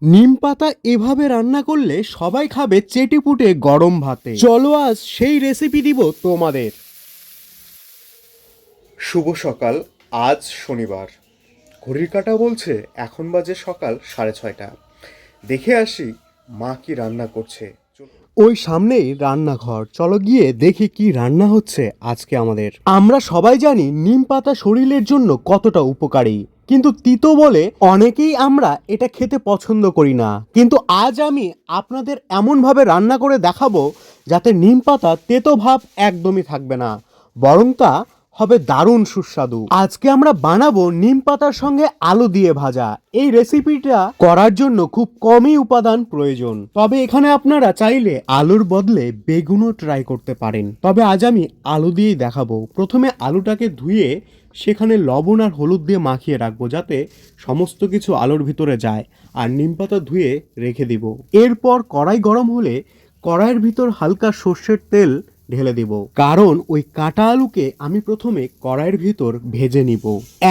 নিম পাতা এভাবে রান্না করলে সবাই খাবে চেটেপুটে গরম ভাতে। চলো আজ সেই রেসিপি দিব তোমাদের। শুভ সকাল। আজ শনিবার, ঘড়ির কাঁটা বলছে এখন বাজে সকাল 6:30। দেখে আসি মা কি রান্না করছে। ওই সামনেই রান্নাঘর, চলো গিয়ে দেখি কি রান্না হচ্ছে আজকে আমাদের। আমরা সবাই জানি নিম পাতা শরীরের জন্য কতটা উপকারী, কিন্তু তিতো বলে অনেকেই আমরা এটা খেতে পছন্দ করি না। কিন্তু আজ আমি আপনাদের এমনভাবে রান্না করে দেখাবো যাতে নিম পাতা তেতো ভাব একদমই থাকবে না, বরং তা হবে দারুণ সুস্বাদু। আজকে আমরা বানাবো নিম পাতার সঙ্গে আলু দিয়ে ভাজা। এই রেসিপিটা করার জন্য খুব কমই উপাদান প্রয়োজন, তবে এখানে আপনারা চাইলে আলুর বদলে বেগুনও ট্রাই করতে পারেন। তবে আজ আমি আলু দিয়েই দেখাবো। প্রথমে আলুটাকে ধুয়ে সেখানে লবণ আর হলুদ দিয়ে মাখিয়ে রাখবো যাতে সমস্ত কিছু আলুর ভিতরে যায়, আর নিম পাতা ধুয়ে রেখে দিব। এরপর কড়াই গরম হলে কড়াইয়ের ভিতর হালকা সর্ষের তেল ঢেলে দিব, কারণ ওই কাটা আলুকে আমি প্রথমে কড়াইয়ের ভিতর ভেজে নিব।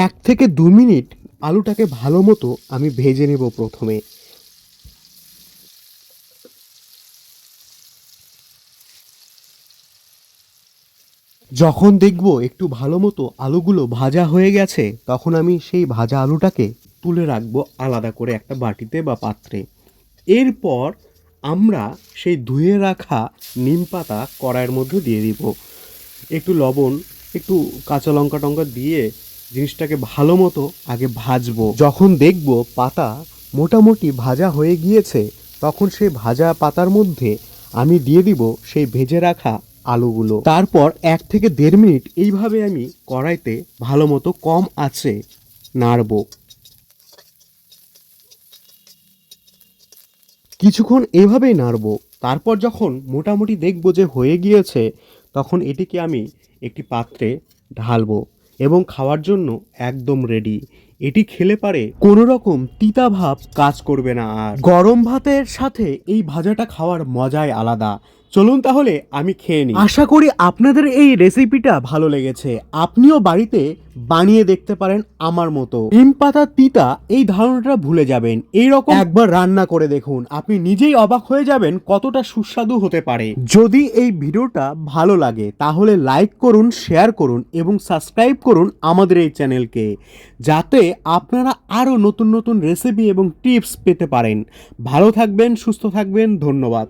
1 থেকে 2 মিনিট আলুটাকে ভালো মতো আমি ভেজে নেব প্রথমে। যখন দেখব একটু ভালো মতো আলুগুলো ভাজা হয়ে গেছে, তখন আমি সেই ভাজা আলুটাকে তুলে রাখবো আলাদা করে একটা বাটিতে বা পাত্রে। এরপর আমরা সেই ধুয়ে রাখা নিম পাতা কড়াইয়ের মধ্যে দিয়ে দিব। একটু লবণ, একটু কাঁচা লঙ্কা টঙ্কা দিয়ে জিনিসটাকে ভালো মতো আগে ভাজবো। যখন দেখবো পাতা মোটামুটি ভাজা হয়ে গিয়েছে, তখন সেই ভাজা পাতার মধ্যে আমি দিয়ে দিব সেই ভেজে রাখা আলুগুলো। তারপর 1 থেকে 1.5 মিনিট এইভাবে আমি কড়াইতে ভালো মতো কম আঁচে নাড়বো। কিছুক্ষণ এভাবেই নাড়বো। তারপর যখন মোটামুটি দেখবো যে হয়ে গিয়েছে, তখন এটিকে আমি একটি পাত্রে ঢালবো এবং খাওয়ার জন্য একদম রেডি। এটি খেলে পারে কোনো রকম তিতা ভাব কাজ করবে না। আর গরম ভাতের সাথে এই ভাজাটা খাওয়ার মজাই আলাদা। চলুন তাহলে আমি খেয়ে নিই। আশা করি আপনাদের এই রেসিপিটা ভালো লেগেছে। আপনিও বাড়িতে বানিয়ে দেখতে পারেন আমার মতো। নিম পাতা তিতা এই ধারণাটা ভুলে যাবেন, এইরকম একবার রান্না করে দেখুন, আপনি নিজেই অবাক হয়ে যাবেন কতটা সুস্বাদু হতে পারে। যদি এই ভিডিওটা ভালো লাগে তাহলে লাইক করুন, শেয়ার করুন এবং সাবস্ক্রাইব করুন আমাদের এই চ্যানেলকে, যাতে আপনারা আরও নতুন নতুন রেসিপি এবং টিপস পেতে পারেন। ভালো থাকবেন, সুস্থ থাকবেন, ধন্যবাদ।